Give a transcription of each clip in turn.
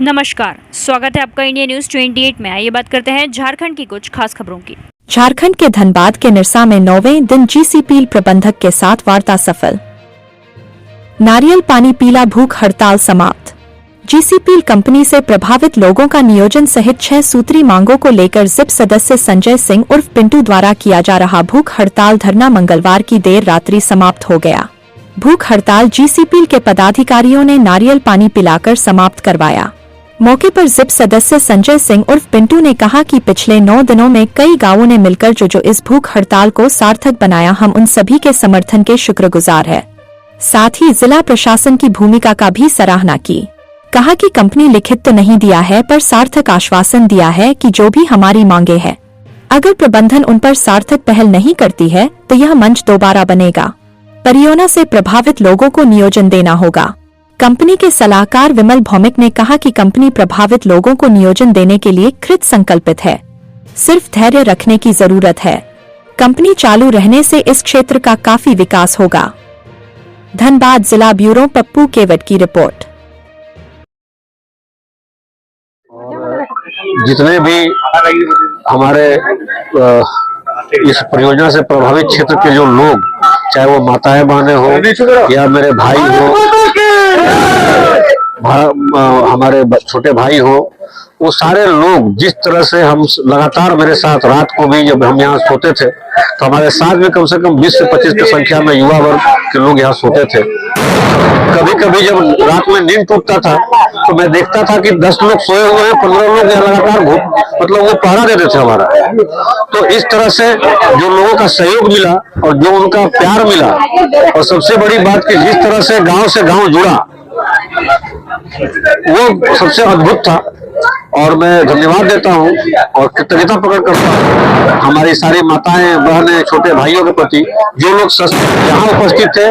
नमस्कार, स्वागत है आपका इंडिया न्यूज 28 में। आइए बात करते हैं झारखंड की कुछ खास खबरों की। झारखंड के धनबाद के निरसा में 9वें दिन जीसीपीएल प्रबंधक के साथ वार्ता सफल। नारियल पानी पीला भूख हड़ताल समाप्त। जीसीपीएल कंपनी से प्रभावित लोगों का नियोजन सहित 6 सूत्री मांगों को लेकर जिप सदस्य संजय सिंह उर्फ पिंटू द्वारा किया जा रहा भूख हड़ताल धरना मंगलवार की देर रात्रि समाप्त हो गया। भूख हड़ताल जीसीपीएल के पदाधिकारियों ने नारियल पानी पिलाकर समाप्त करवाया। मौके पर जिप सदस्य संजय सिंह उर्फ पिंटू ने कहा कि पिछले 9 दिनों में कई गांवों ने मिलकर जो इस भूख हड़ताल को सार्थक बनाया, हम उन सभी के समर्थन के शुक्रगुजार है। साथ ही जिला प्रशासन की भूमिका का भी सराहना की। कहा कि कंपनी लिखित तो नहीं दिया है पर सार्थक आश्वासन दिया है कि जो भी हमारी मांगे है, अगर प्रबंधन उन पर सार्थक पहल नहीं करती है तो यह मंच दोबारा बनेगा। परियोजना से प्रभावित लोगों को नियोजन देना होगा। कंपनी के सलाहकार विमल भौमिक ने कहा कि कंपनी प्रभावित लोगों को नियोजन देने के लिए कृत संकल्पित है, सिर्फ धैर्य रखने की जरूरत है। कंपनी चालू रहने से इस क्षेत्र का काफी विकास होगा। धनबाद जिला ब्यूरो पप्पू केवट की रिपोर्ट। जितने भी हमारे इस परियोजना से प्रभावित क्षेत्र के जो लोग, चाहे वो माताएं बहनें हो या मेरे भाई हो, हमारे छोटे भाई हो, वो सारे लोग जिस तरह से हम लगातार मेरे साथ रात को भी जब हम यहाँ सोते थे तो हमारे साथ में कम से कम 20 से 25 की संख्या में युवा वर्ग के लोग यहाँ सोते थे। कभी कभी जब रात में नींद टूटता था तो मैं देखता था कि 10 लोग सोए हुए हैं, 15 लोग यहाँ लगातार मतलब वो पहरा देते थे हमारा। तो इस तरह से जो लोगों का सहयोग मिला और जो उनका प्यार मिला, और सबसे बड़ी बात कि जिस तरह से गांव जुड़ा, वो सबसे अद्भुत था। और मैं धन्यवाद देता हूं और कृतज्ञता प्रकट करता हूं हमारी सारी माताएं बहनें छोटे भाइयों के प्रति, जो लोग यहाँ उपस्थित थे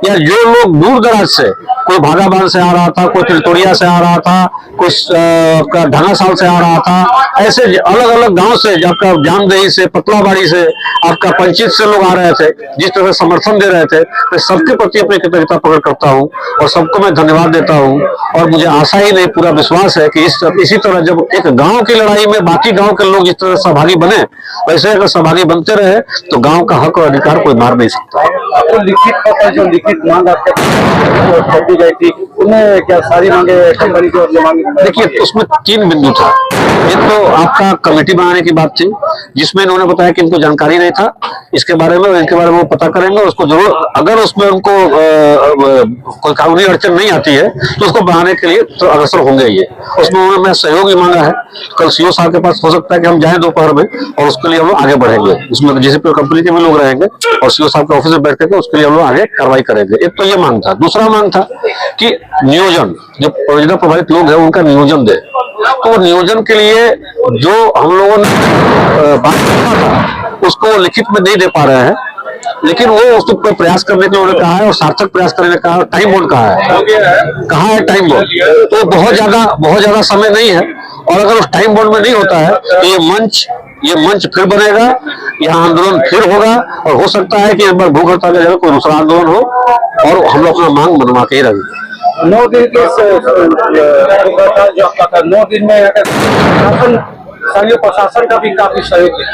या जो लोग दूर दराज से, कोई भागाबान से आ रहा था, कोई तिलतोड़िया से आ रहा था, कोई ढनासाल से आ रहा था, ऐसे अलग अलग गांव से, आपका जामदही से, पतलाबाड़ी से, आपका पंचित से लोग आ रहे थे, जिस तरह समर्थन दे रहे थे, मैं सबके प्रति अपनी कृतज्ञता प्रकट करता हूँ और सबको मैं धन्यवाद देता हूँ। और मुझे आशा ही नहीं, पूरा विश्वास है कि इसी तरह जब एक गांव की लड़ाई में बाकी गांव के लोग जिस तरह सहभागी बने, वैसे अगर सहभागी बनते रहे तो गांव का हक और अधिकार कोई मार नहीं सकता। आपको लिखित पत्र, जो लिखित मांग आपके गई थी, उन्हें क्या सारी मांगे कंपनी की ओर से मांगी? देखिए, उसमें 3 बिंदु था। एक तो आपका कमेटी बनाने की बात थी, जिसमें इन्होंने बताया कि इनको जानकारी नहीं था इसके बारे में, इनके बारे में वो पता करेंगे, उसको जरूर, अगर उसमें उनको कोई कानूनी अड़चन नहीं आती है तो उसको बनाने के लिए तो अग्रसर होंगे। ये उसमें उन्होंने मैं सहयोग भी मांगा है। कल सीओ साहब के पास हो सकता है कि हम जाएं दोपहर में, और उसके लिए हम लोग आगे बढ़ेंगे। उसमें जीसीपीएल कंपनी के भी लोग रहेंगे और सीओ साहब के ऑफिस में बैठ करके उसके लिए हम लोग आगे कार्रवाई करेंगे। एक तो ये मांग था। दूसरा मांग था कि नियोजन, जो परियोजना प्रभावित लोग हैं उनका नियोजन दे। तो नियोजन के लिए जो हम लोगों ने बात किया था उसको लिखित में नहीं दे पा रहे हैं, लेकिन वो उसको प्रयास करने के उन्होंने कहा है और सार्थक प्रयास करने का कहा। टाइम बोर्ड कहा है टाइम बोर्ड, तो बहुत ज्यादा समय नहीं है। और अगर उस टाइम बोर्ड में नहीं होता है तो ये मंच फिर बनेगा, यहाँ आंदोलन फिर होगा, और हो सकता है कि एक बार भूख हड़ताल की जगह कोई दूसरा आंदोलन हो और हम लोग अपना मांग मनवा के ही रहेंगे। 9 दिन के जो आपका था, 9 दिन में स्थानीय प्रशासन का भी काफी सहयोग है।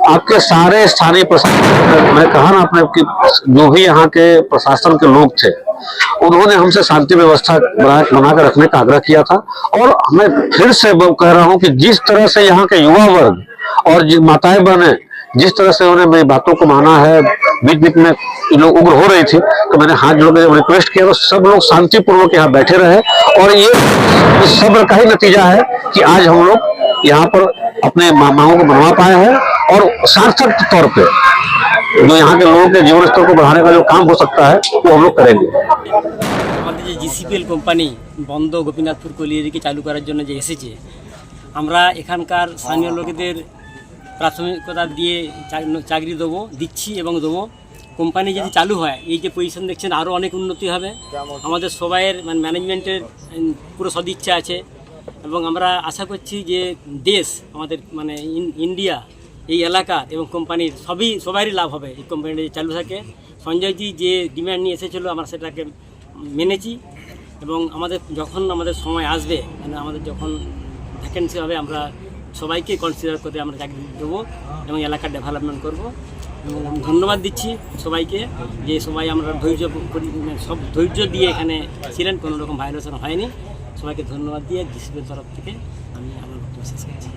आपके सारे स्थानीय प्रशासन, मैं कहा ना आपने कि जो भी यहाँ के प्रशासन के लोग थे, उन्होंने हमसे शांति व्यवस्था बनाकर रखने का आग्रह किया था। और मैं फिर से कह रहा हूँ कि जिस तरह से यहाँ के युवा वर्ग और माताएं बहनें जिस तरह से उन्होंने मेरी बातों को माना है, बीच में लोग उग्र हो रही थी, तो मैंने हाथ जोड़ के रिक्वेस्ट किया तो सब लोग शांतिपूर्वक यहाँ बैठे रहे। और ये सब्र का ही नतीजा है कि आज हम लोग यहाँ पर अपने मांगों को बनवा पाए हैं और सार्थक तौर पे जो यहाँ के लोगों के जीवन स्तर को बढ़ाने का जो काम हो सकता है वो हम लोग करेंगे। আমাদের যে জিসিপিএল কোম্পানি বন্ধ গোপীনাথপুর কলিয়ারিকে চালু করার জন্য যে এসেছে, আমরা এখানকার স্থানীয় লোকেদের প্রাথমিকতা দিয়ে চাকরি দিচ্ছি এবং দেবো। কোম্পানি যদি চালু হয়, এই যে পজিশন দেখছেন, আরও অনেক উন্নতি হবে। আমাদের সবাইয়ের ম্যানেজমেন্টের পুরো সদিচ্ছা আছে এবং আমরা আশা করছি যে দেশ, আমাদের ইন্ডিয়া, এই এলাকার এবং কোম্পানির সবারই লাভ হবে এই কোম্পানিটা চালু থাকে। সঞ্জয়জি যে ডিমান্ড নিয়ে এসেছিলো আমরা সেটাকে মেনেছি এবং যখন আমাদের সময় আসবে, মানে আমাদের যখন ভ্যাকেন্সি হবে, আমরা সবাইকে কনসিডার করে আমরা চাকরি দেবো এবং এলাকার ডেভেলপমেন্ট করব। এবং আমি ধন্যবাদ দিচ্ছি সবাইকে, যে সবাই আমরা সব ধৈর্য দিয়ে এখানে ছিলেন, কোনো রকম ভায়োলেশন হয়নি। সবাইকে ধন্যবাদ দিয়ে জিসিপির তরফ থেকে আমি আমার বক্তব্য শেষ করছি।